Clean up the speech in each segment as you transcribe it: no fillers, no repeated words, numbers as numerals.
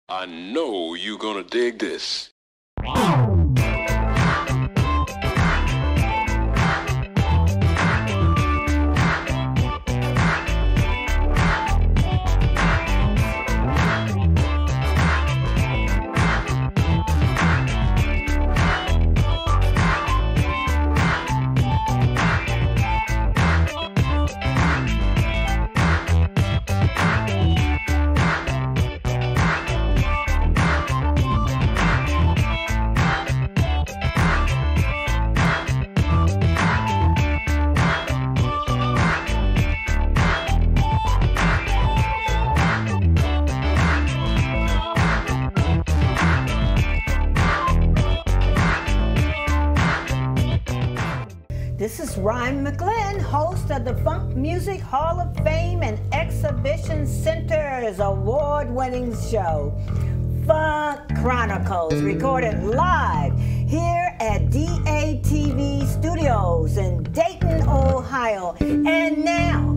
I know you're gonna dig this. This is Rhine McLin, host of the Funk Music Hall of Fame and Exhibition Center's award-winning show, Funk Chronicles, recorded live here at DATV Studios in Dayton, Ohio. And now,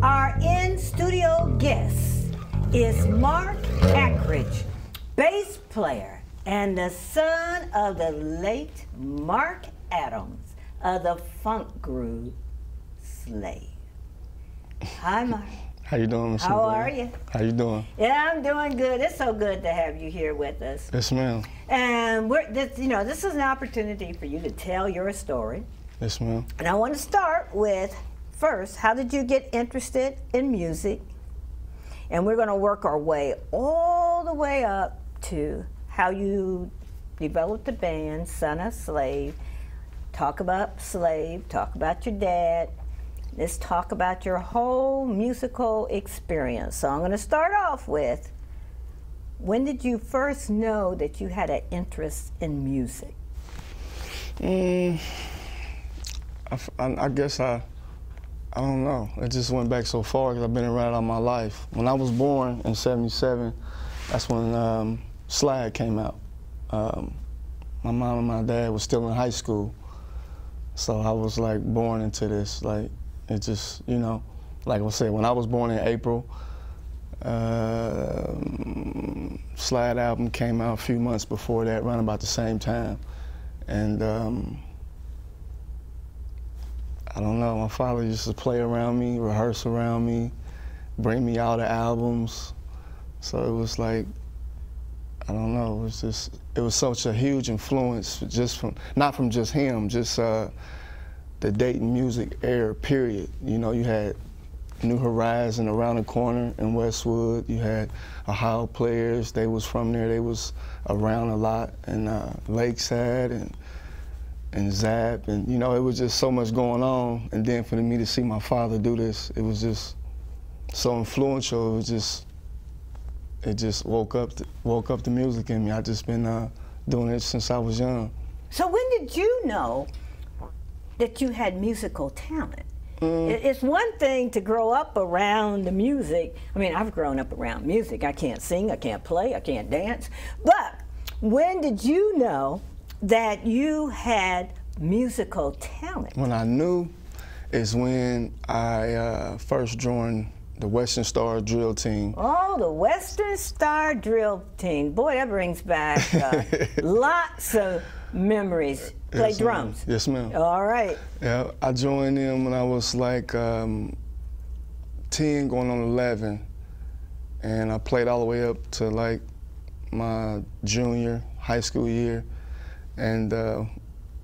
our in-studio guest is Mark Akridge, bass player and the son of the late Mark Adams of the funk group Slave. Hi, Mark. How you doing, Miss How are you? How you doing? Yeah, I'm doing good. It's so good to have you here with us. Yes, ma'am. And this is an opportunity for you to tell your story. Yes, ma'am. And I want to start with, first, how did you get interested in music? And we're going to work our way all the way up to how you developed the band, Son of Slave. Talk about Slave, talk about your dad. Let's talk about your whole musical experience. So I'm going to start off with, when did you first know that you had an interest in music? I guess I don't know. It just went back so far because I've been around all my life. When I was born in '77, that's when Slag came out. My mom and my dad was still in high school. So I was like born into this, like it just, you know, like I said, when I was born in April, Slide album came out a few months before that, around about the same time. And I don't know, my father used to play around me, rehearse around me, bring me all the albums. So it was like, I don't know, it was such a huge influence, just from, not from just him, just the Dayton music era, period. You know, you had New Horizon around the corner in Westwood, you had Ohio Players, they was from there, they was around a lot, and Lakeside and Zap, and you know, it was just so much going on. And then for me to see my father do this, it was just so influential. It was just, it just woke up the music in me. I've just been doing it since I was young. So when did you know that you had musical talent? It's one thing to grow up around the music. I mean, I've grown up around music. I can't sing, I can't play, I can't dance. But when did you know that you had musical talent? When I knew is when I first joined the Western Star Drill Team. Oh, the Western Star Drill Team. Boy, that brings back lots of memories. Play drums? Yes, ma'am. All right. Yeah, I joined them when I was like 10, going on 11. And I played all the way up to like my junior high school year. And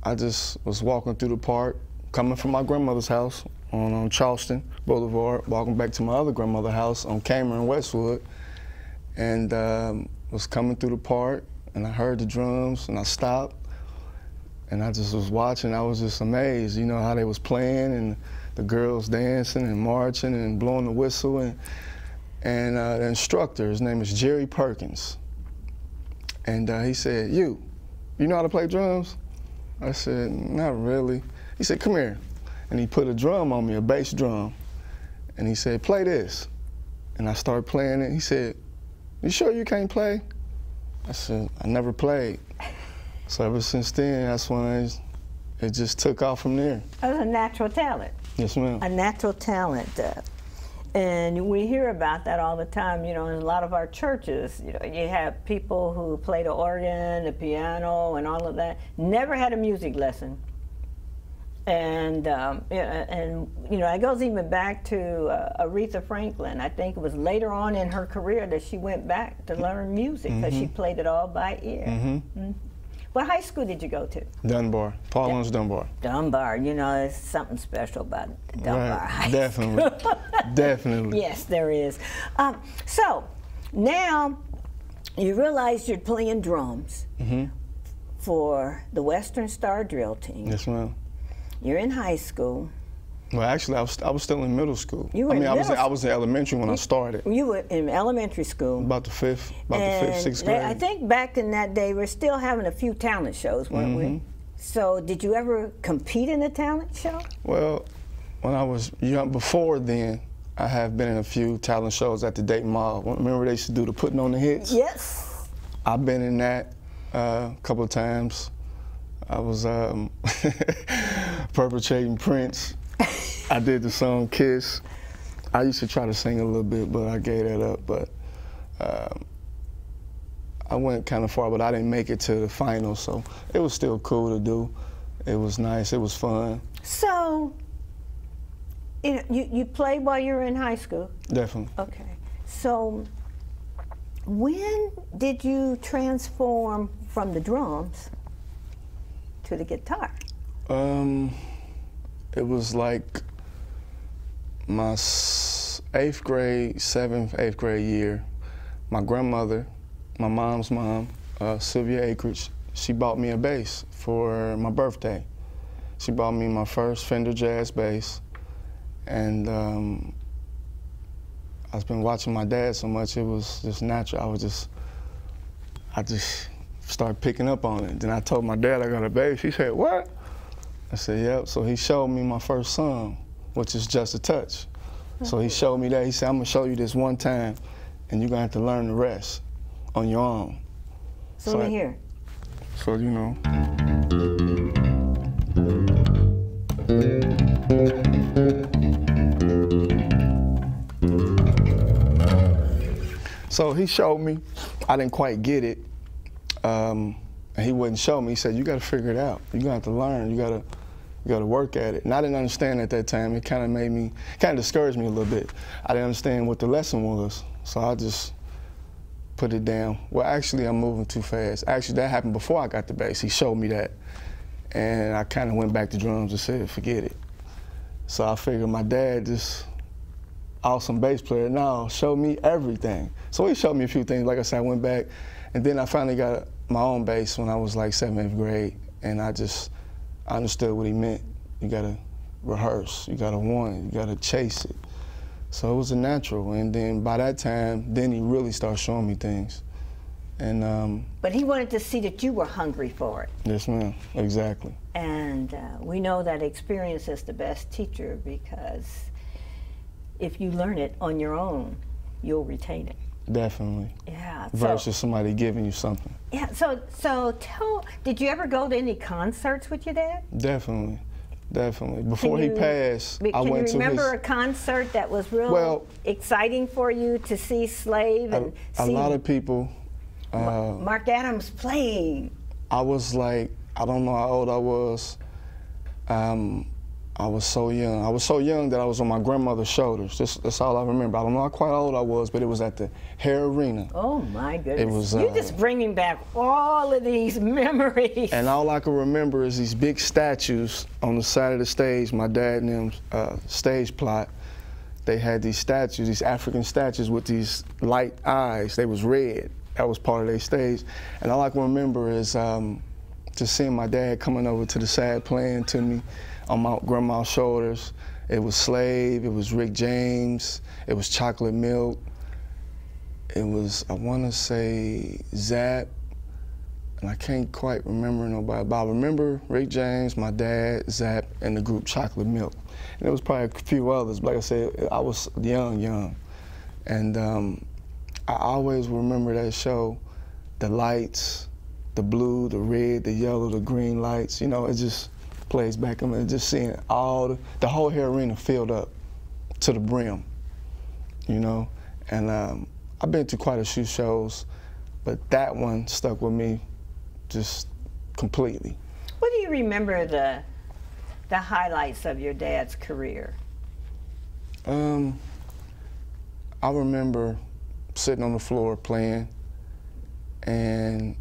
I just was walking through the park, coming from my grandmother's house on Charleston Boulevard, walking back to my other grandmother's house on Cameron, Westwood, and was coming through the park, and I heard the drums, and I stopped, and I just was watching. I was just amazed, you know, how they was playing, and the girls dancing and marching and blowing the whistle, and the instructor, his name is Jerry Perkins, and he said, you know how to play drums? I said, not really. He said, come here. And he put a drum on me, a bass drum. And he said, play this. And I started playing it. He said, you sure you can't play? I said, I never played. So ever since then, that's when it just took off from there. That was a natural talent. Yes, ma'am. A natural talent. And we hear about that all the time, you know, in a lot of our churches. You know, you have people who play the organ, the piano, and all of that, never had a music lesson. And you know, it goes even back to Aretha Franklin. I think it was later on in her career that she went back to learn music because she played it all by ear. What high school did you go to? Dunbar, Paul Laurence Dunbar. Dunbar, you know, there's something special about Dunbar High Definitely, definitely. Yes, there is. So now you realize you're playing drums for the Western Star Drill Team. Yes, ma'am. You're in high school. Well, actually, I was still in middle school. You were I was in elementary when I started. You were in elementary school. About the fifth, sixth grade. I think back in that day, we're still having a few talent shows, weren't we? So did you ever compete in a talent show? Well, when I was young, before then, I have been in a few talent shows at the Dayton Mall. Remember they used to do the Putting on the Hits? Yes. I've been in that a couple of times. I was perpetrating Prince. I did the song Kiss. I used to try to sing a little bit, but I gave that up. But I went kind of far, but I didn't make it to the final, so it was still cool to do. It was nice, it was fun. So, you know, you played while you were in high school? Definitely. Okay. So, when did you transform from the drums to the guitar? It was like my 7th, 8th grade year. My grandmother, my mom's mom, Sylvia Akridge, she bought me a bass for my birthday. She bought me my first Fender Jazz bass, and I've been watching my dad so much, it was just natural. I just started picking up on it. Then I told my dad I got a bass. He said, "What?" I said, "Yep." So he showed me my first song, which is Just a Touch. So he showed me that. He said, "I'm gonna show you this one time, and you're gonna have to learn the rest on your own." So let me hear. So, you know. So he showed me. I didn't quite get it. And he wouldn't show me. He said, "You got to figure it out. You're gonna have to learn. You gotta work at it." And I didn't understand at that time. It kind of discouraged me a little bit. I didn't understand what the lesson was, so I just put it down. Well, actually, I'm moving too fast. Actually, that happened before I got the bass. He showed me that, and I kind of went back to drums and said, "Forget it." So I figured my dad, just awesome bass player, now showed me everything. So he showed me a few things. Like I said, I went back, and then I finally got my own bass when I was like 7th grade, and I understood what he meant. You gotta rehearse, you gotta want it, you gotta chase it. So it was a natural, and then by that time, then he really started showing me things. And But he wanted to see that you were hungry for it. yes, ma'am, exactly. And we know that experience is the best teacher, because if you learn it on your own, you'll retain it. Definitely. Yeah. Versus somebody giving you something. Yeah. So did you ever go to any concerts with your dad? Definitely, definitely. Before he passed, I went to his. Can you remember a concert that was real exciting for you to see Slave and a lot of people. Mark Adams playing. I was like, I don't know how old I was. I was so young. I was so young that I was on my grandmother's shoulders. That's all I remember. I don't know quite how old I was, but it was at the Hare Arena. Oh my goodness. It was, you're just bringing back all of these memories. And all I can remember is these big statues on the side of the stage. My dad and them stage plot. They had these statues, these African statues with these light eyes. They was red. That was part of their stage. And all I can remember is just seeing my dad coming over to the side playing to me on my grandma's shoulders. It was Slave, it was Rick James, it was Chocolate Milk, it was, I want to say, Zapp, and I can't quite remember nobody, but I remember Rick James, my dad, Zapp, and the group Chocolate Milk. And there was probably a few others, but like I said, I was young. And I always remember that show, the lights, the blue, the red, the yellow, the green lights, you know, it just plays back. I mean, just seeing all the whole Hare Arena filled up to the brim. you know. And I've been to quite a few shows, but that one stuck with me just completely. What do you remember the highlights of your dad's career? I remember sitting on the floor playing, and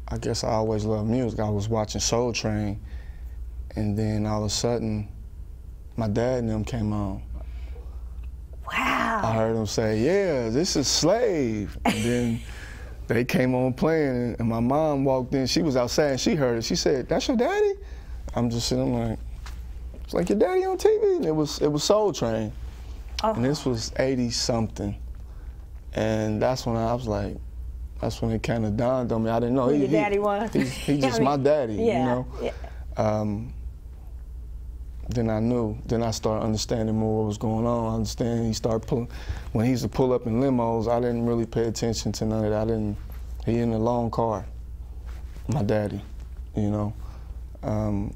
I guess I always loved music. I was watching Soul Train, and then all of a sudden, my dad and them came on. Wow. I heard them say, "Yeah, this is Slave." And then they came on playing, and my mom walked in. She was outside, and she heard it. She said, "That's your daddy?" I'm just sitting like, it's like your daddy on TV. And it was Soul Train. Oh. And this was 80-something. And that's when I was like, that's when it kind of dawned on me. I didn't know. Who your daddy was? He just my daddy, yeah, you know? Yeah. Then I knew. Then I started understanding more what was going on. I understand he started pulling. When he used to pull up in limos, I didn't really pay attention to none of that. He in a long car, my daddy, you know?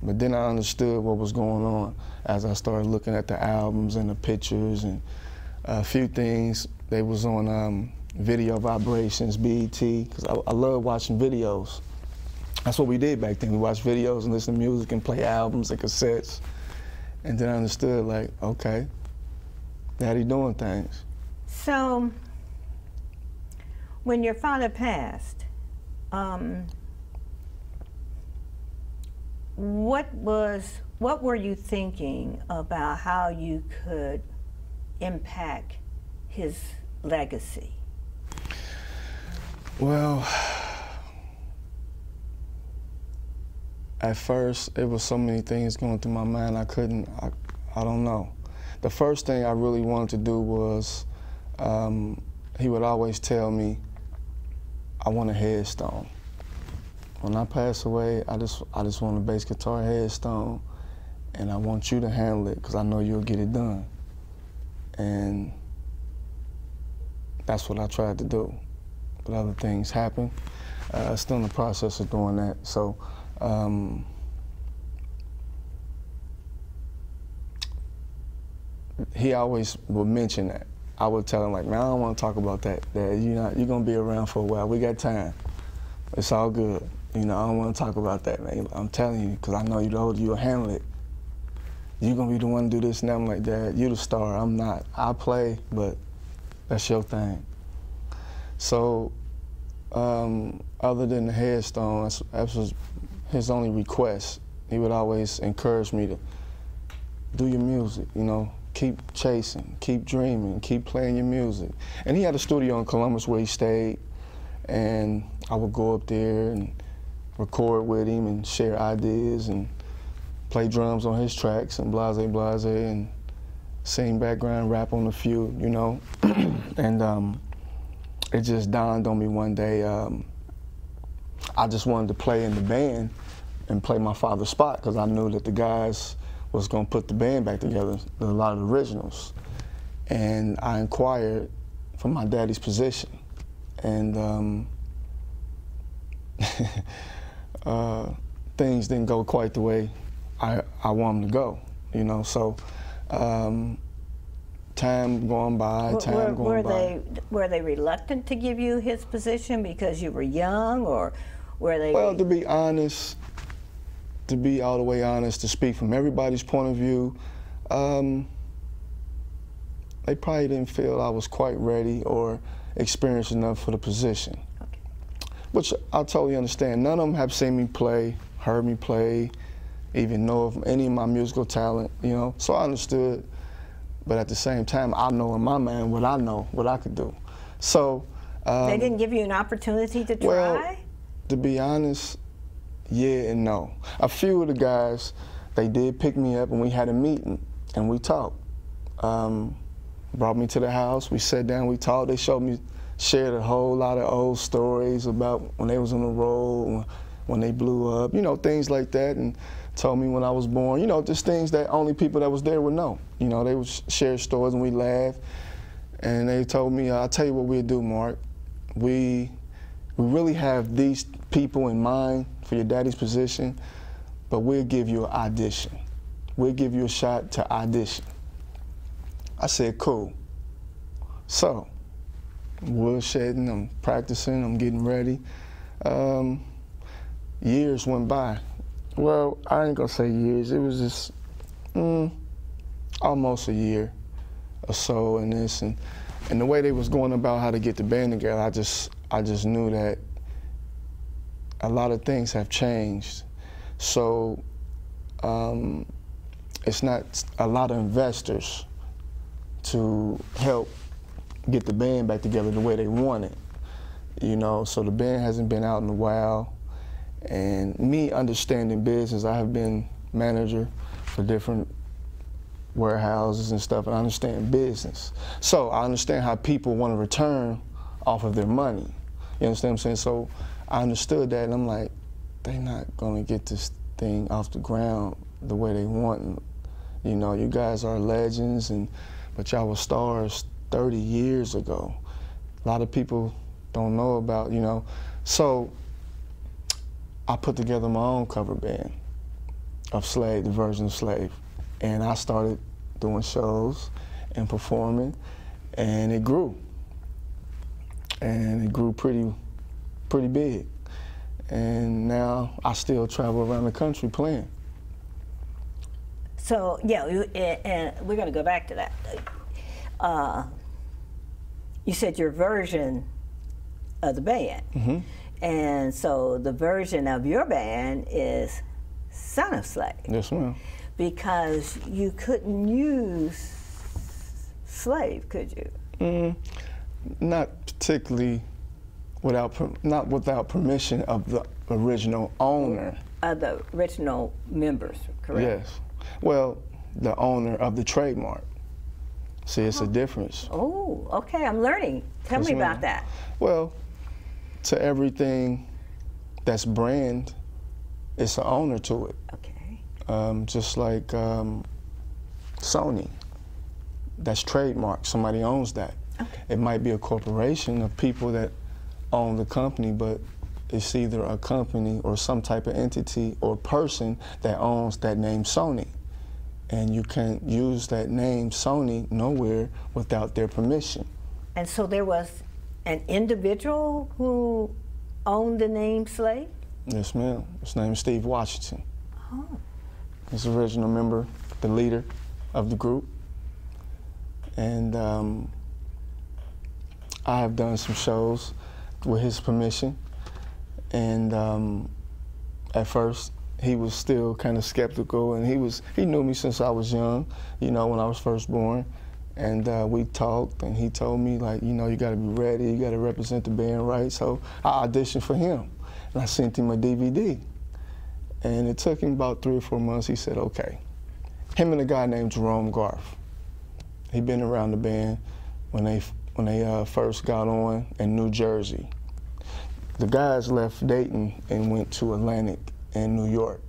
But then I understood what was going on as I started looking at the albums and the pictures and a few things. They was on video vibrations, BET, because I love watching videos. That's what we did back then. We watched videos and listened to music and play albums and cassettes. And then I understood, like, okay, daddy doing things. So, when your father passed, what were you thinking about how you could impact his legacy? Well, at first, it was so many things going through my mind, I don't know. The first thing I really wanted to do was, he would always tell me, I want a headstone. When I pass away, I just want a bass guitar headstone, and I want you to handle it, because I know you'll get it done. And that's what I tried to do. But other things happened. Still in the process of doing that. So, he always would mention that. I would tell him, like, man, I don't want to talk about that. Dad, you're gonna be around for a while. We got time. It's all good. You know, I don't want to talk about that, man. I'm telling you, because I know you'll handle it. You're gonna be the one to do this, and I'm like, Dad, you're the star. I'm not. I play, but that's your thing. So, other than the headstone, that was his only request. He would always encourage me to do your music, you know, keep chasing, keep dreaming, keep playing your music. And he had a studio in Columbus where he stayed, and I would go up there and record with him and share ideas and play drums on his tracks and blase, and sing background rap on a few, you know. And it just dawned on me one day, I just wanted to play in the band and play my father's spot, because I knew that the guys was going to put the band back together, a lot of the originals. And I inquired for my daddy's position. And things didn't go quite the way I want them to go, you know. So time going by, Were they reluctant to give you his position because you were young, or were they? Well, to be honest, to be all the way honest, to speak from everybody's point of view, they probably didn't feel I was quite ready or experienced enough for the position. Okay. Which I totally understand. None of them have seen me play, heard me play, even know of any of my musical talent, you know, so I understood. But at the same time, I know in my mind what I know, what I could do. So. They didn't give you an opportunity to try? Well, to be honest, yeah and no. A few of the guys, they did pick me up and we had a meeting and we talked. Brought me to the house, we sat down, we talked. They shared a whole lot of old stories about when they was on the road, when they blew up, you know, things like that, and told me when I was born, you know, just things that only people that was there would know. You know, they would share stories and we laughed. And they told me, I'll tell you what we'll do, Mark. We really have these people in mind for your daddy's position, but we'll give you an audition. We'll give you a shot to audition. I said, cool. So, woodshedding, I'm practicing, I'm getting ready. Years went by. Well, I ain't gonna say years, it was just almost a year or so in this, and the way they was going about how to get the band together, I just knew that a lot of things have changed. So it's not a lot of investors to help get the band back together the way they want it, you know. So the band hasn't been out in a while, and me understanding business, I have been manager for different warehouses and stuff, and I understand business. So I understand how people want to return off of their money. You understand what I'm saying? So I understood that, and I'm like, they're not gonna get this thing off the ground the way they want. You know, you guys are legends, but y'all were stars 30 years ago. A lot of people don't know about, you know. So I put together my own cover band of Slave, the version of Slave. And I started doing shows and performing, and it grew. And it grew pretty big. And now I still travel around the country playing. So, yeah, and we're going to go back to that. You said your version of the band. Mm-hmm. And so the version of your band is Son of Slave. Yes, ma'am. Because you couldn't use Slave, could you? Not particularly not without permission of the original owner. Of the original members, correct? Yes. Well, the owner of the trademark. See, it's a difference. Oh, okay, I'm learning. Tell me about that. Well, to everything that's brand, it's an owner to it. Okay. Just like Sony, that's trademark. Somebody owns that. Okay. It might be a corporation of people that own the company, but it's either a company or some type of entity or person that owns that name Sony. And you can't use that name Sony nowhere without their permission. And so there was an individual who owned the name Slave? Yes, ma'am. His name is Steve Washington. Oh. He's the original member, the leader of the group. And I have done some shows with his permission. And at first, he was still kind of skeptical, and he knew me since I was young, you know, when I was first born. And we talked, and he told me, like, you know, you gotta be ready, you gotta represent the band right. So I auditioned for him, and I sent him a DVD. And it took him about 3 or 4 months. He said, okay. Him and a guy named Jerome Garth. He'd been around the band when they first got on in New Jersey. The guys left Dayton and went to Atlantic in New York,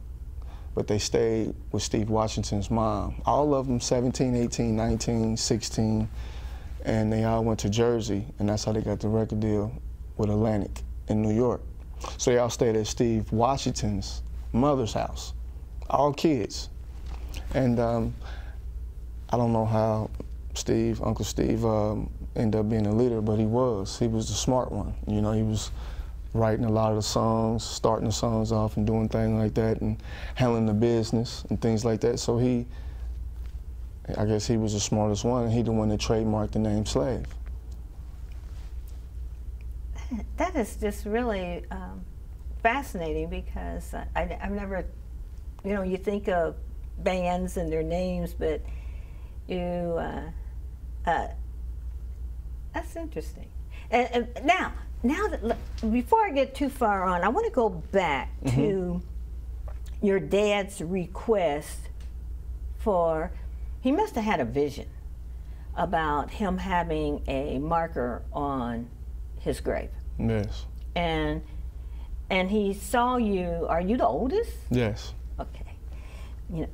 but they stayed with Steve Washington's mom. All of them 17, 18, 19, 16, and they all went to Jersey, and that's how they got the record deal with Atlantic in New York. So they all stayed at Steve Washington's mother's house, all kids. And I don't know how Uncle Steve ended up being a leader, but he was the smart one. You know, he was writing a lot of the songs, starting the songs off and doing things like that, and handling the business and things like that. So I guess he was the smartest one, and he the one that trademarked the name Slave. That is just really fascinating, because I've never, you know, you think of bands and their names, but that's interesting. And now that, before I get too far on, I want to go back to your dad's request for, he must have had a vision about him having a marker on his grave. Yes. And he saw you, are you the oldest? Yes. Okay. You know,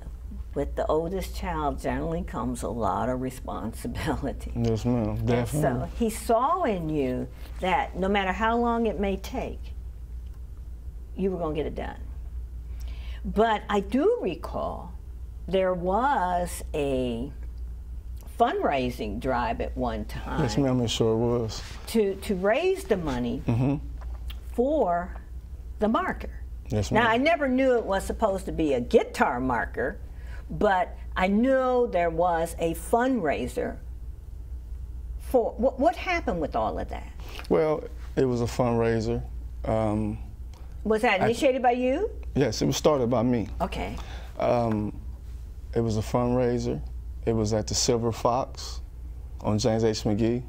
with the oldest child generally comes a lot of responsibility. Yes, ma'am, definitely. And so he saw in you that no matter how long it may take, you were going to get it done. But I do recall there was a fundraising drive at one time. Yes, ma'am, it sure was. To raise the money for the marker. Yes, ma'am. Now, I never knew it was supposed to be a guitar marker, but I knew there was a fundraiser for, what happened with all of that? Well, it was a fundraiser. Was that initiated by you? Yes, it was started by me. Okay. It was a fundraiser. It was at the Silver Fox on James H. McGee.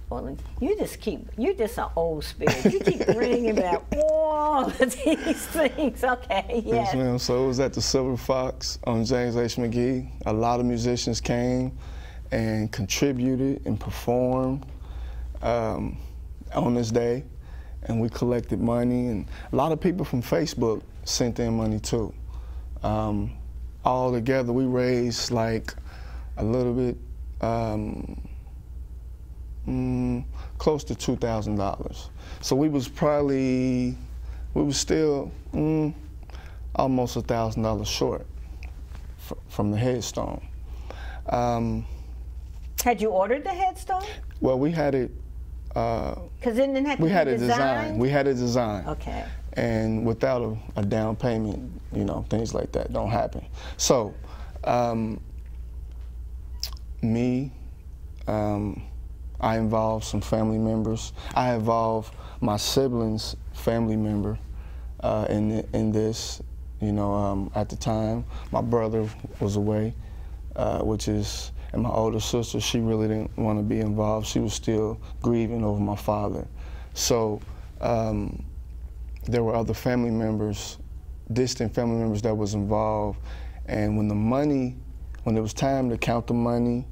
Well, you're just an old spirit. You keep bringing back all of these things. Okay, yes. Yes, ma'am. So it was at the Silver Fox on James H. McGee. A lot of musicians came and contributed and performed on this day. And we collected money. And a lot of people from Facebook sent in money too. All together, we raised like a little bit, close to $2,000. So we was still almost $1,000 short from the headstone. Had you ordered the headstone? Well, we had it. Because it didn't have to we be had a designed? design. We had a design. Okay. And without a down payment, you know, things like that don't happen. So, I involved some family members. I involved my siblings' family member in this. You know, at the time, my brother was away, and my older sister, she really didn't want to be involved. She was still grieving over my father. So there were other family members, distant family members that was involved. And when it was time to count the money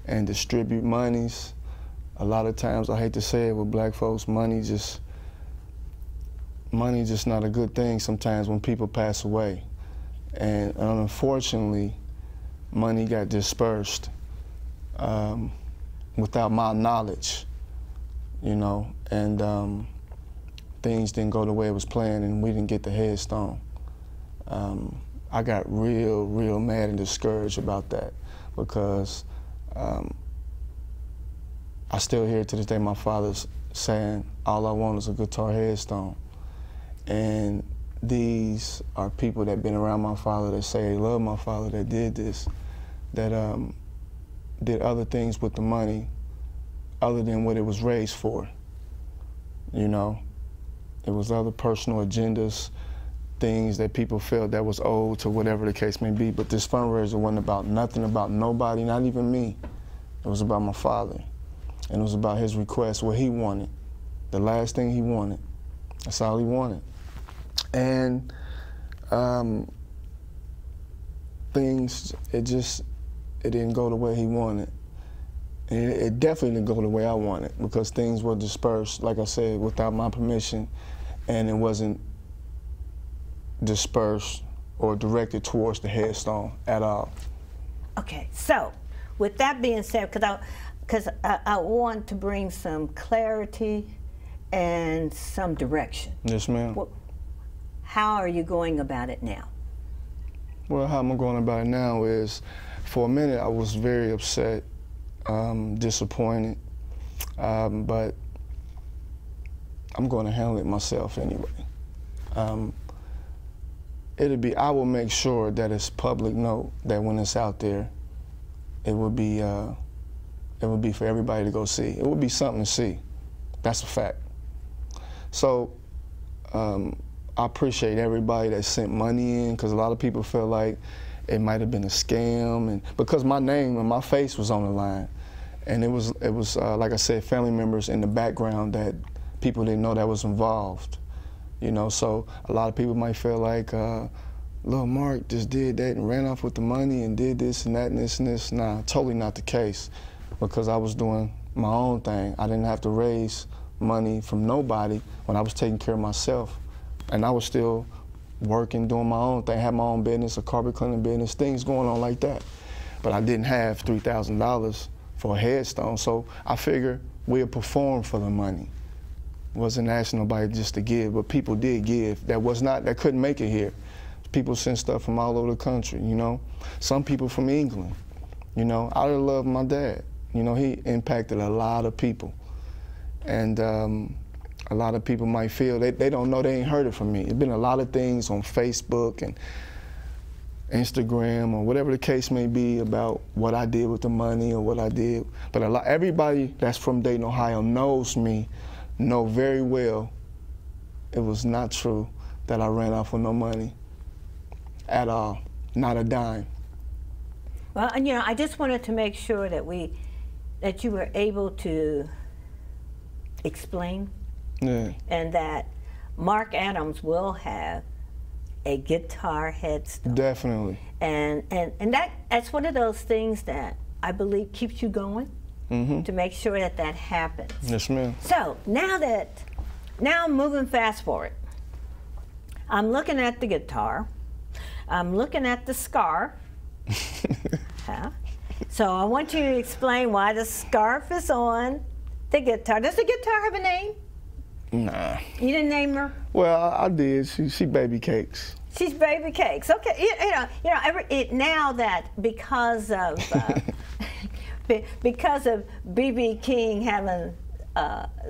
and distribute monies, a lot of times, I hate to say it with black folks, money just not a good thing sometimes when people pass away. And unfortunately, money got dispersed without my knowledge, you know, and things didn't go the way it was planned, and we didn't get the headstone. I got real mad and discouraged about that, because I still hear to this day my father's saying, all I want is a guitar headstone. And these are people that have been around my father, that say they love my father, that did this, that did other things with the money other than what it was raised for. You know, it was other personal agendas, things that people felt that was owed to whatever the case may be. But this fundraiser wasn't about nothing, about nobody, not even me. It was about my father. And it was about his request, what he wanted, the last thing he wanted. That's all he wanted. And things, it didn't go the way he wanted. And it definitely didn't go the way I wanted, because things were dispersed, like I said, without my permission, and it wasn't dispersed or directed towards the headstone at all. Okay, so with that being said, because I want to bring some clarity and some direction. Yes, ma'am. How are you going about it now? Well, how I'm going about it now is, for a minute I was very upset, disappointed, but I'm going to handle it myself anyway. I will make sure that it's public note that when it's out there, it would be for everybody to go see. It would be something to see. That's a fact. So I appreciate everybody that sent money in, because a lot of people feel like it might have been a scam, and because my name and my face was on the line, and it was like I said, family members in the background that people didn't know that was involved. You know, so a lot of people might feel like, little Mark just did that and ran off with the money and did this and that and this and this. Nah, totally not the case, because I was doing my own thing. I didn't have to raise money from nobody when I was taking care of myself. And I was still working, doing my own thing, had my own business, a carpet cleaning business, things going on like that. But I didn't have $3,000 for a headstone, so I figured we'll perform for the money. Wasn't asking nobody just to give, but people did give. That couldn't make it here. People sent stuff from all over the country, you know. Some people from England, You know, I love my dad. You know, he impacted a lot of people. And a lot of people might feel they don't know, they ain't heard it from me. There's been a lot of things on Facebook and Instagram or whatever the case may be about what I did with the money or what I did. But everybody that's from Dayton, Ohio knows me, know very well it was not true that I ran off with no money at all, not a dime. Well, and you know, I just wanted to make sure that you were able to explain, and that Mark Adams will have a guitar head start. Definitely. And that's one of those things that I believe keeps you going, to make sure that that happens. Yes, ma'am. So now I'm moving fast forward. I'm looking at the guitar. I'm looking at the scarf. So I want you to explain why the scarf is on the guitar. Does the guitar have a name? Nah. You didn't name her? Well, I did. She Baby Cakes. She's Baby Cakes. Okay. Now that because of B.B. King having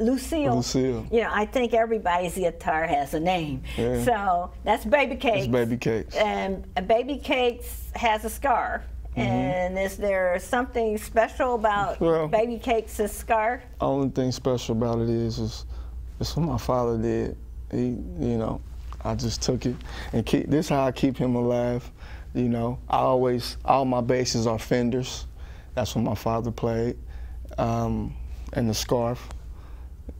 Lucille. You know, I think everybody's guitar has a name. Yeah. So that's Baby Cakes. It's Baby Cakes. And Baby Cakes has a scarf. And is there something special about Baby Cakes' scarf? Only thing special about it is it's what my father did. He, you know, I just took it and this is how I keep him alive. You know, all my basses are Fenders. That's what my father played. And the scarf,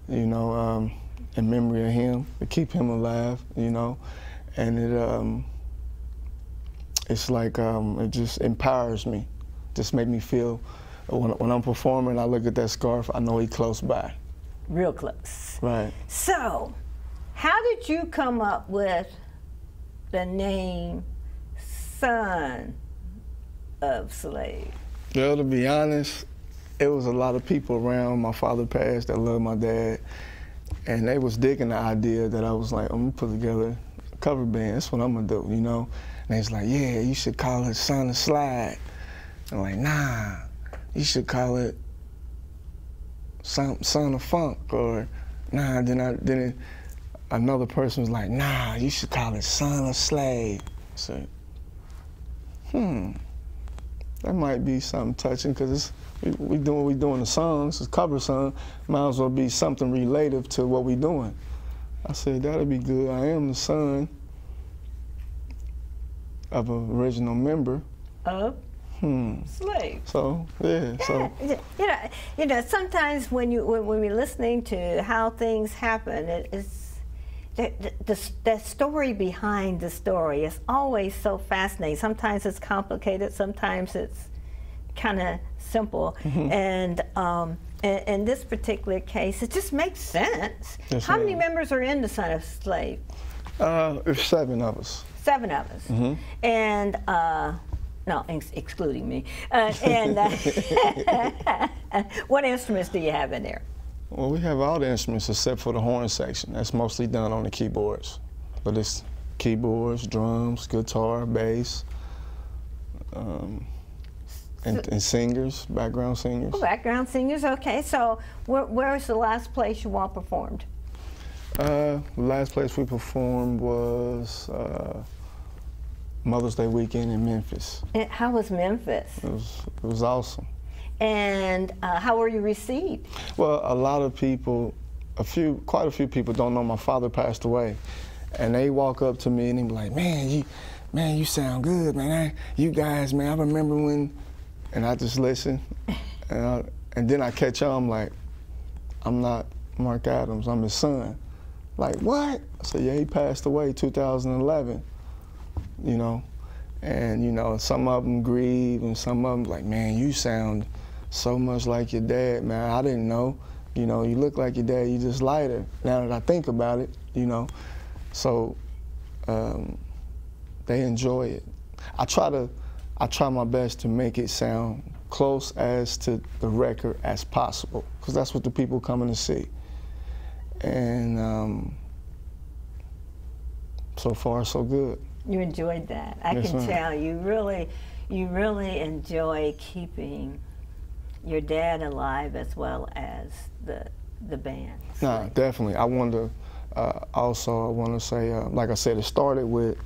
you know, in memory of him, to keep him alive, you know. And it's like, it just empowers me. Just make me feel, when I'm performing, I look at that scarf, I know he's close by. Real close. Right. So, how did you come up with the name Son of Slave? Well, to be honest, it was a lot of people around. My father passed that loved my dad, and they was digging the idea that I was like, I'm gonna put together a cover band. That's what I'm gonna do, you know? And he's like, yeah, you should call it Son of Slide. I'm like, nah, you should call it Son of Funk, or nah. Then another person was like, nah, you should call it Son of Slave. I said, that might be something touching, because we doing the songs, it's a cover song, might as well be something relative to what we doing. I said, that'll be good. I am the son of an original member of Slave. So yeah. So you know, sometimes when we're listening to how things happen, it's the story behind the story is always so fascinating. Sometimes it's complicated, sometimes it's kind of simple, and in this particular case, it just makes sense. Yes, how many members are in the Son of Slave? There's 7 of us. 7 of us. And no, excluding me. What instruments do you have in there? Well, we have all the instruments except for the horn section. That's mostly done on the keyboards. But it's keyboards, drums, guitar, bass, and singers, background singers. Oh, background singers, okay. So where was the last place you all performed? The last place we performed was Mother's Day weekend in Memphis. And how was Memphis? It was awesome. And how were you received? Well, a lot of people, quite a few people don't know my father passed away, and they walk up to me and they be like, man, you sound good, man. You guys, man, I remember when, and I just listen, and then I catch on, I'm like, I'm not Mark Adams, I'm his son. Like, what? I said, yeah, he passed away 2011, you know. And, you know, some of them grieve, and some of them like, man, you sound so much like your dad, man. I didn't know. You know, you look like your dad, you just lighter. Now that I think about it, you know. So they enjoy it. I try my best to make it sound close as to the record as possible, because that's what the people coming to see. And so far, so good. You enjoyed that. I can tell you you really enjoy keeping your dad alive as well as the band. No, definitely. I want to also, I want to say, like I said, it started with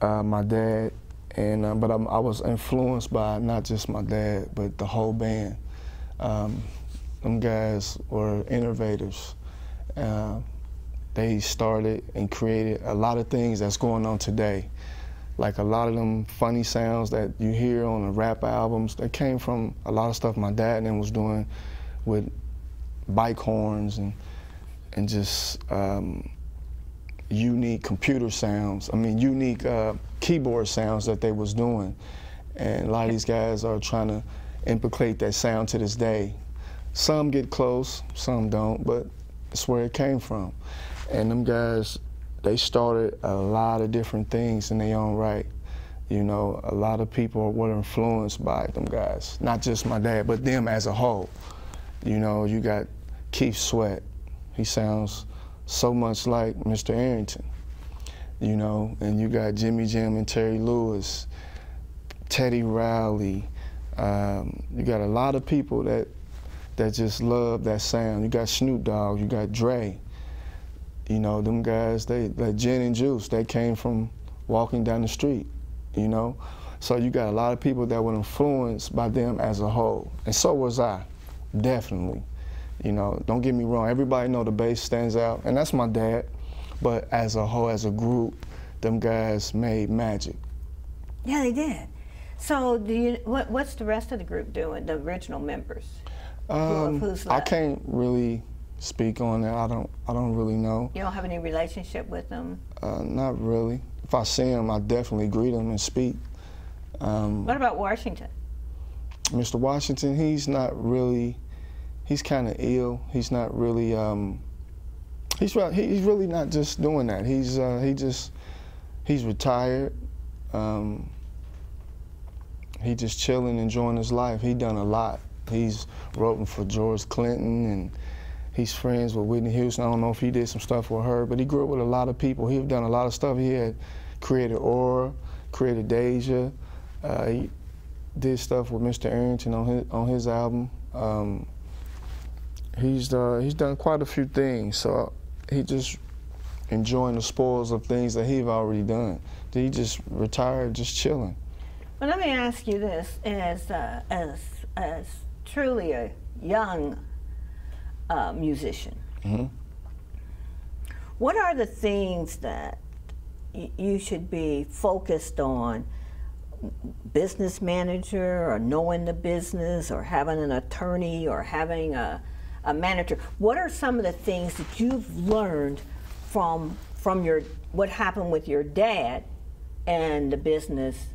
my dad, and but I was influenced by not just my dad, but the whole band. Them guys were innovators. They started and created a lot of things that's going on today. Like a lot of them funny sounds that you hear on the rap albums, that came from a lot of stuff my dad and them was doing with bike horns and just unique computer sounds. I mean, unique keyboard sounds that they was doing. And a lot of these guys are trying to implicate that sound to this day. Some get close, some don't, but it's where it came from. And them guys, they started a lot of different things in their own right. You know, a lot of people were influenced by them guys. Not just my dad, but them as a whole. You know, you got Keith Sweat. He sounds so much like Mr. Arrington. You know, and you got Jimmy Jam and Terry Lewis, Teddy Riley. You got a lot of people that just love that sound. You got Snoop Dogg, you got Dre. You know, them guys, like Gin and Juice, they came from walking down the street, you know? So you got a lot of people that were influenced by them as a whole. And so was I, definitely. You know, don't get me wrong, everybody know the bass stands out, and that's my dad. But as a whole, as a group, them guys made magic. Yeah, they did. So what's the rest of the group doing, the original members? Who's left? I can't really speak on that. I don't really know. You don't have any relationship with them? Not really. If I see him, I definitely greet him and speak. What about Washington? Mr. Washington, he's not really, he's kind of ill. He's not really, he's really not just doing that. He's retired. He just chilling, enjoying his life. He done a lot. He's wrote for George Clinton, and he's friends with Whitney Houston. I don't know if he did some stuff with her, but he grew up with a lot of people. He's done a lot of stuff. He had created Aura, created Deja. He did stuff with Mr. Arrington on his album. He's done quite a few things, so he just enjoying the spoils of things that he's already done. He just retired, just chilling. Well, let me ask you this: as truly a young musician, what are the things that you should be focused on? Business manager, or knowing the business, or having an attorney, or having a manager? What are some of the things that you've learned from what happened with your dad and the business,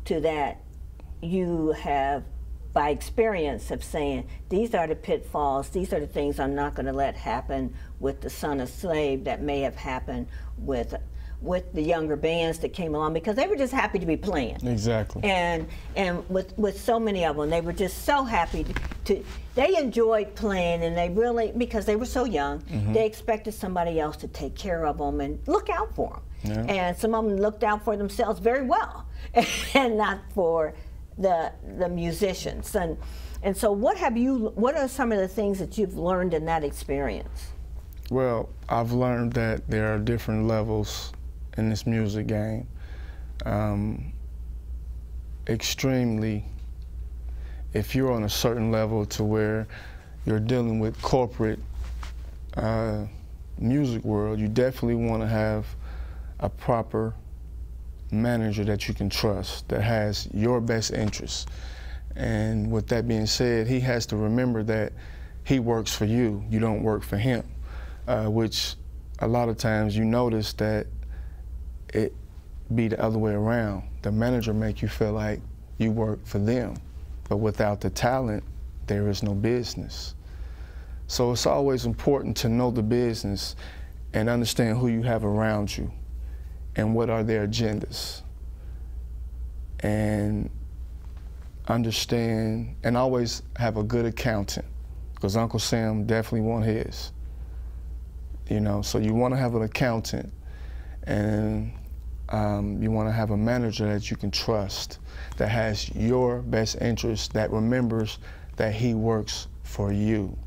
to that you have, by experience, of saying, these are the pitfalls, these are the things I'm not going to let happen with the Son of Slave that may have happened with the younger bands that came along, because they were just happy to be playing. Exactly. And with so many of them, they were just so happy they enjoyed playing, and they really, because they were so young, they expected somebody else to take care of them and look out for them. Yeah. And some of them looked out for themselves very well, and not for the musicians. And so what are some of the things that you've learned in that experience? Well, I've learned that there are different levels in this music game. Extremely, if you're on a certain level to where you're dealing with corporate music world, you definitely want to have a proper manager that you can trust, that has your best interests. And with that being said, he has to remember that he works for you, you don't work for him, which a lot of times you notice that it be the other way around. The manager make you feel like you work for them, but without the talent, there is no business. So it's always important to know the business and understand who you have around you and what are their agendas. And understand, and always have a good accountant, because Uncle Sam definitely want his. You know, so you want to have an accountant and You want to have a manager that you can trust, that has your best interest, that remembers that he works for you.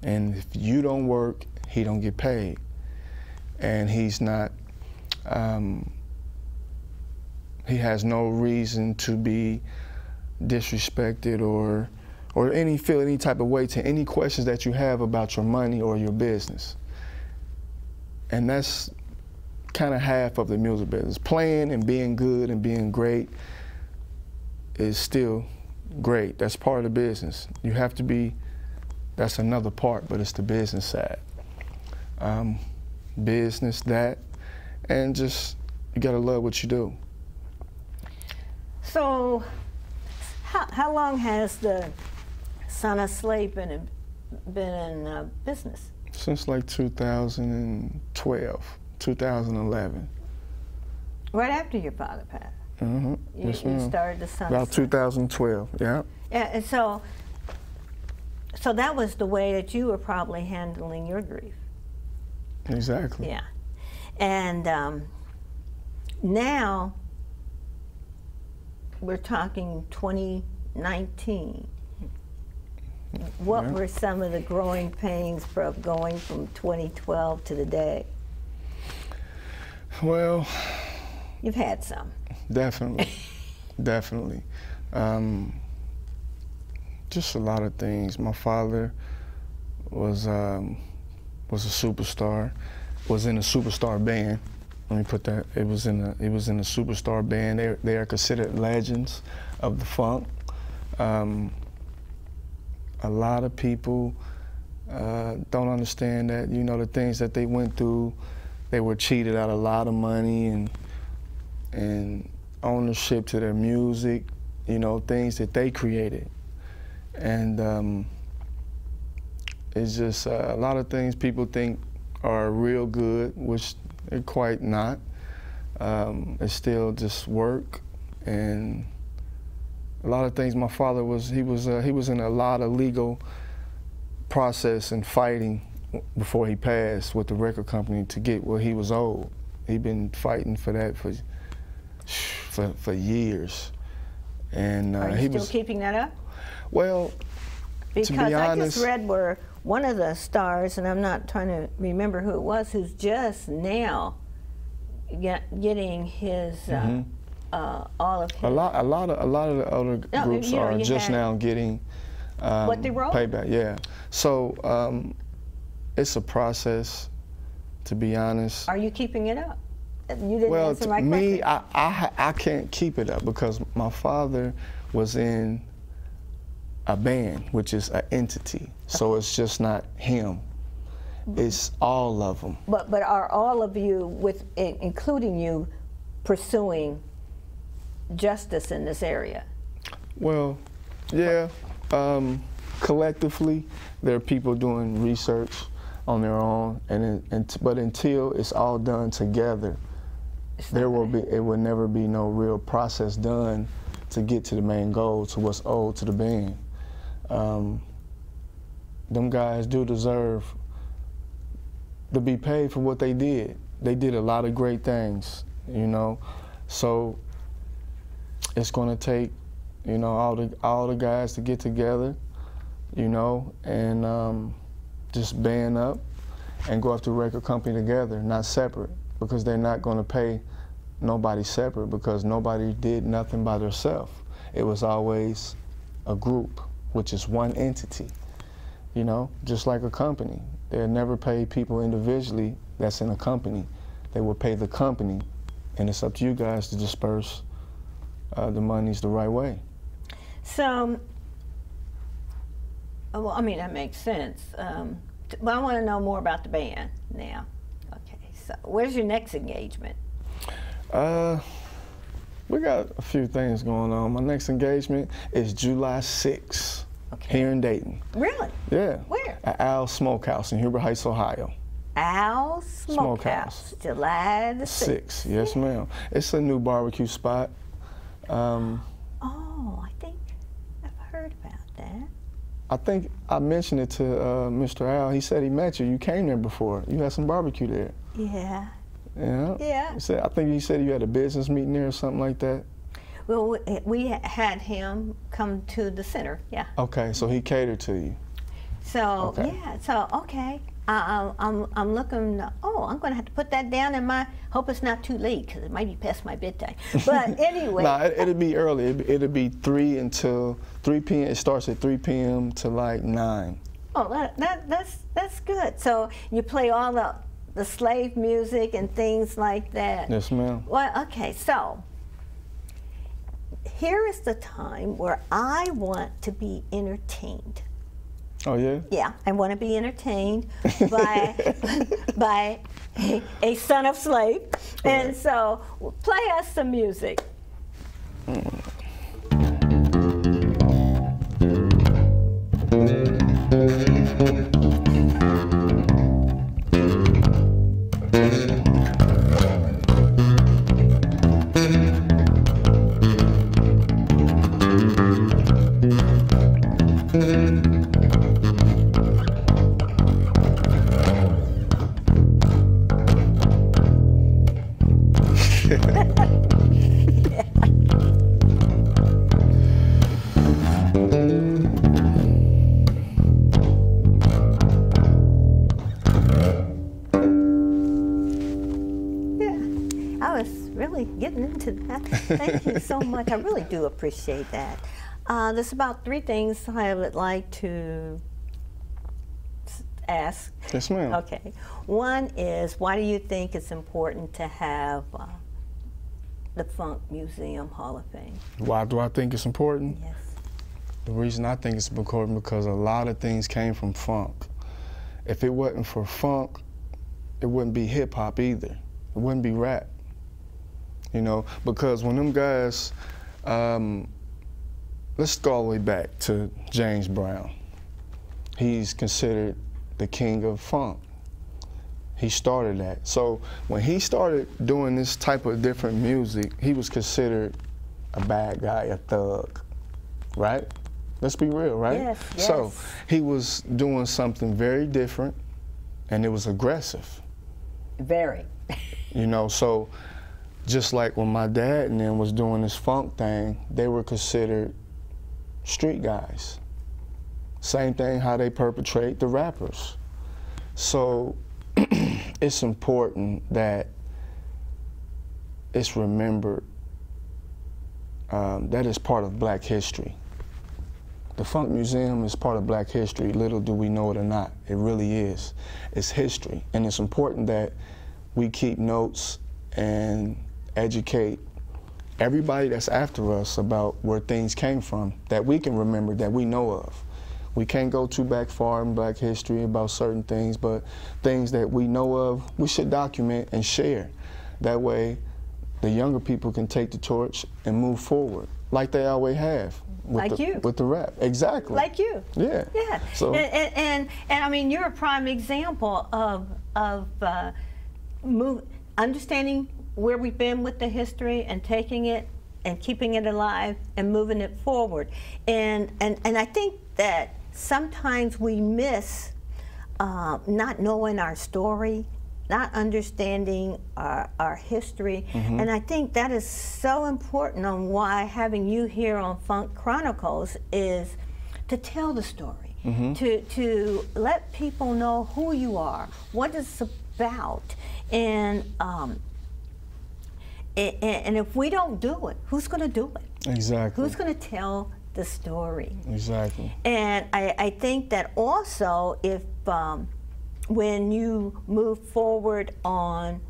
And if you don't work, he don't get paid. And he's not, he has no reason to be disrespected or feel any type of way to any questions that you have about your money or your business. And that's kind of half of the music business. Playing and being good and being great is still great. That's part of the business. You have to be, that's another part, but it's the business side. Business, that, and just, you gotta love what you do. So, how long has the Son of Slave been in business? Since like 2012, 2011. Right after your father passed. Mm-hmm. You started the Son of About Slave. 2012, yeah. Yeah, and so that was the way that you were probably handling your grief. Exactly. Yeah. And now we're talking 2019. What were some of the growing pains from going from 2012 to today? Well, you've had some. Definitely, definitely. Just a lot of things. My father was a superstar. Was in a superstar band. Let me put that. It was in a superstar band. They are considered legends of the funk. A lot of people don't understand that, you know, the things that they went through. They were cheated out of a lot of money and ownership to their music, you know, things that they created. And it's just a lot of things people think are real good, which they're quite not. It's still just work, and a lot of things. My father he was in a lot of legal process and fighting before he passed with the record company to get what he was owed. He'd been fighting for that for years. And are you still keeping that up? Well, because to be honest, I just read where one of the stars, and I'm not trying to remember who it was, who's just now getting his all of his. A lot of the other groups are just now getting what they wrote? payback. Yeah. So it's a process, to be honest. Are you keeping it up? You didn't answer my question. Me, I can't keep it up because my father was in a band, which is an entity. So it's just not him. It's all of them. But are all of you, including you, pursuing justice in this area? Well, yeah. Collectively, there are people doing research on their own, but until it's all done together, it will never be no real process done to get to the main goal, to what's owed to the band. Them guys do deserve to be paid for what they did. They did a lot of great things, you know. So it's going to take, you know, all the guys to get together, you know, and just band up and go after the record company together, not separate, because they're not going to pay nobody separate because nobody did nothing by themselves. It was always a group, which is one entity, you know, just like a company. They'll never pay people individually that's in a company. They will pay the company, and it's up to you guys to disperse the monies the right way. So, well, I mean, that makes sense. But I want to know more about the band now. Okay, so where's your next engagement? We got a few things going on. My next engagement is July 6th, here in Dayton. Really? Yeah. Where? At Al's Smokehouse in Huber Heights, Ohio. Al's Smokehouse, July the 6th. Yes, ma'am. It's a new barbecue spot. Oh, I think I've heard about that. I think I mentioned it to Mr. Al. He said he met you. You came there before. You had some barbecue there. Yeah. Yeah. Yeah. I think you said you had a business meeting there or something like that. Well, we had him come to the center. Yeah. Okay, so he catered to you. So Okay. yeah. So okay. I'm looking. Oh, I'm going to have to put that down in my. Hope it's not too late because it might be past my bedtime. But anyway. Nah, it'll be early. It'll be 3 until 3 p.m. It starts at 3 p.m. to like 9. Oh, that's good. So you play all the slave music and things like that. Yes, ma'am. Well, okay. So here is the time where I want to be entertained. Oh yeah? Yeah, I want to be entertained by a son of slave. And so play us some music. Getting into that. Thank you so much. I really do appreciate that. There's about 3 things I would like to ask. Yes, ma'am. Okay. One is, why do you think it's important to have the Funk Museum Hall of Fame? Why do I think it's important? Yes. The reason I think it's important because a lot of things came from funk. If it wasn't for funk, it wouldn't be hip hop either. It wouldn't be rap. You know, because when them guys, let's go all the way back to James Brown. He's considered the king of funk. He started that. So when he started doing this type of different music, he was considered a bad guy, a thug, right? Let's be real, right? Yes, yes. So he was doing something very different, and it was aggressive. Very. You know, so just like when my dad and them was doing this funk thing, they were considered street guys. Same thing how they perpetrate the rappers. So it's important that it's remembered that is part of Black history. The Funk Museum is part of Black history, little do we know it or not. It really is. It's history, and it's important that we keep notes and educate everybody that's after us about where things came from, that we can remember, that we know of. We can't go too back far in Black history about certain things, but things that we know of, we should document and share. That way, the younger people can take the torch and move forward, like they always have. Like you. With the rap, exactly. Like you. Yeah. Yeah. So, and I mean, you're a prime example of understanding where we've been with the history and taking it and keeping it alive and moving it forward. And I think that sometimes we miss not knowing our story, not understanding our history. Mm-hmm. And I think that is so important on why having you here on Funk Chronicles is to tell the story, mm-hmm. to let people know who you are, what it's about. And if we don't do it, who's going to do it? Exactly. Who's going to tell the story? Exactly. And I think that also if when you move forward on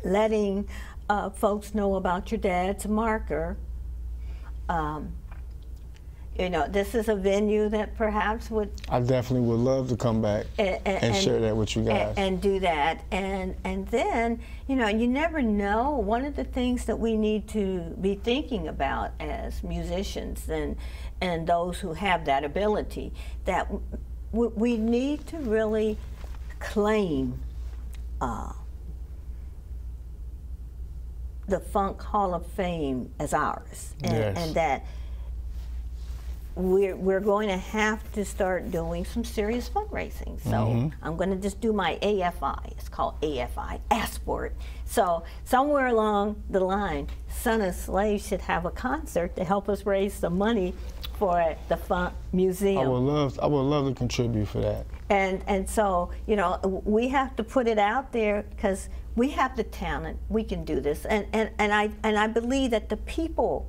letting folks know about your dad's marker, you know, this is a venue that perhaps would... I definitely would love to come back and share that with you guys. And do that. And then, you know, you never know. One of the things that we need to be thinking about as musicians and those who have that ability, that we need to really claim the Funk Hall of Fame as ours. Yes. And that we're going to have to start doing some serious fundraising. So I'm going to just do my AFI. It's called AFI, ask for it. So somewhere along the line, Son of Slave should have a concert to help us raise some money for the Funk Museum. I would love to contribute for that. And so, you know, we have to put it out there because we have the talent. We can do this. And I believe that the people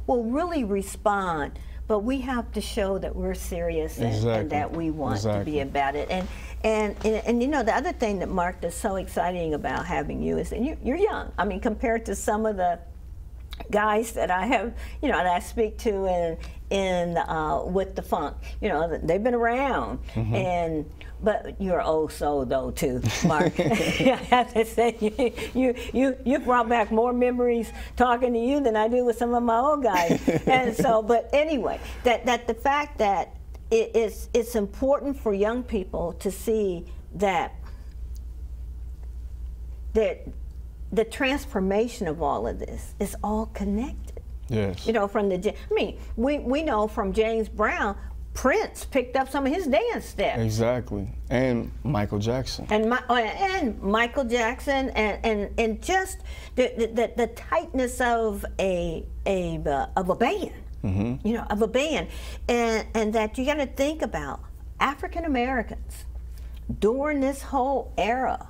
will really respond, but we have to show that we're serious and that we want to be about it. And you know, the other thing that, Mark, that's so exciting about having you is that you're young. I mean, compared to some of the guys that I have, you know, that I speak to in with the funk, you know, they've been around, but you're old soul though too, Mark. I have to say, you brought back more memories talking to you than I do with some of my old guys. And so, but anyway, that the fact that it's important for young people to see that the transformation of all of this is all connected. Yes. You know, from the, I mean, we know from James Brown, Prince picked up some of his dance steps. Exactly. And Michael Jackson. And Michael Jackson, and just the tightness of a band. You know, of a band, and that you got to think about African Americans during this whole era.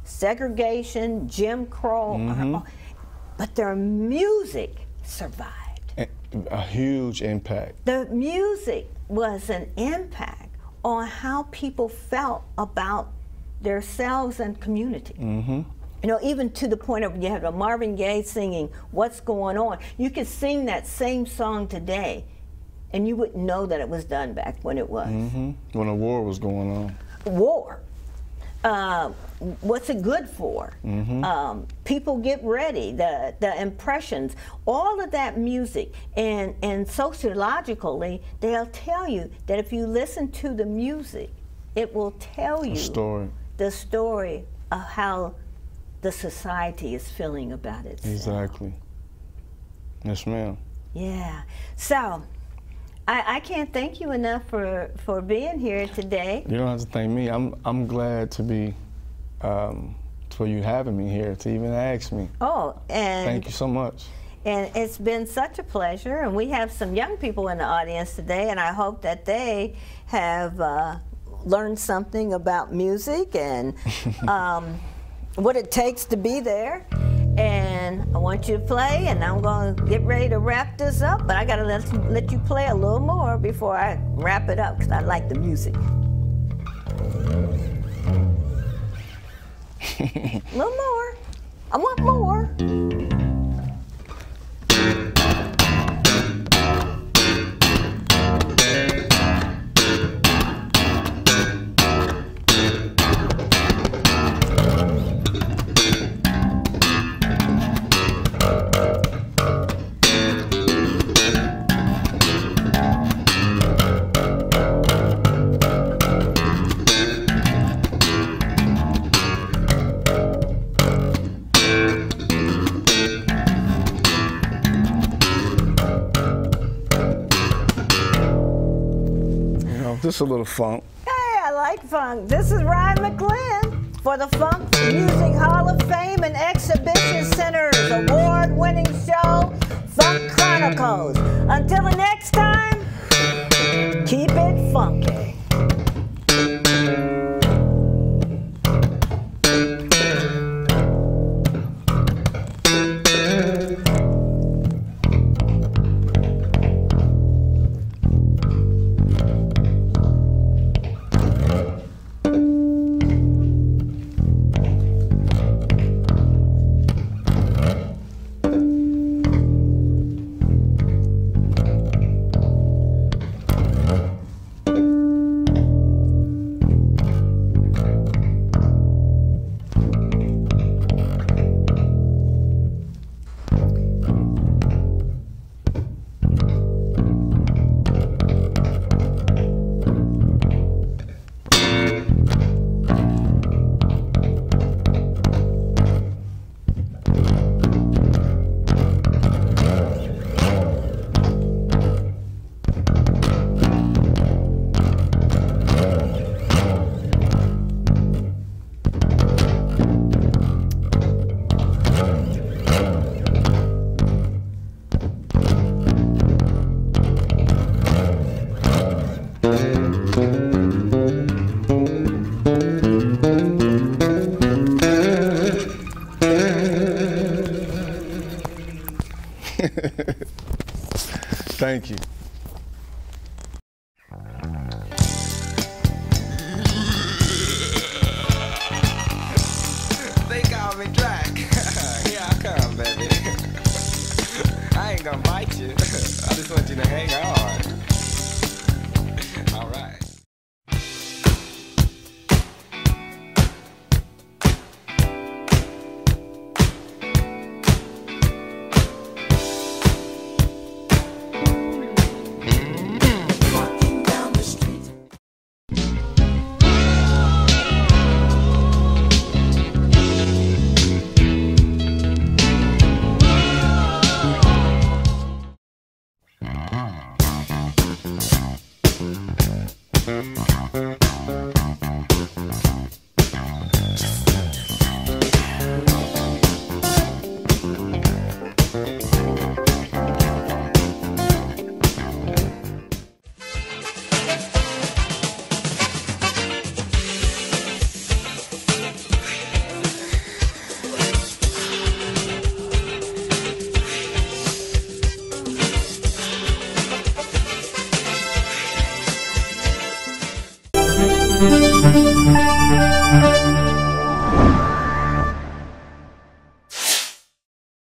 Segregation, Jim Crow, but their music survived. A huge impact. The music was an impact on how people felt about themselves and community. You know, even to the point of you have a Marvin Gaye singing "What's Going On." You could sing that same song today, and you wouldn't know that it was done back when it was. When a war was going on. War. What's it good for? People get ready, the impressions, all of that music, and sociologically, they'll tell you that if you listen to the music, it will tell you the story of how the society is feeling about it. Exactly. Yes, ma'am. Yeah. So, I can't thank you enough for being here today. You don't have to thank me. I'm glad to be for you having me here, to even ask me. Oh, and thank you so much. And it's been such a pleasure. And we have some young people in the audience today, and I hope that they have learned something about music and what it takes to be there. And I want you to play, and I'm going to get ready to wrap this up, but I got to let you play a little more before I wrap it up, because I like the music. A little more. I want more. Just a little funk. Hey, I like funk. This is Rhine McLin for the Funk Music Hall of Fame and Exhibition Center's award-winning show, Funk Chronicles. Until the next time, keep it funky. Thank you. They call me Drac. Here I come, baby. I ain't gonna bite you. I just want you to hang on. All right.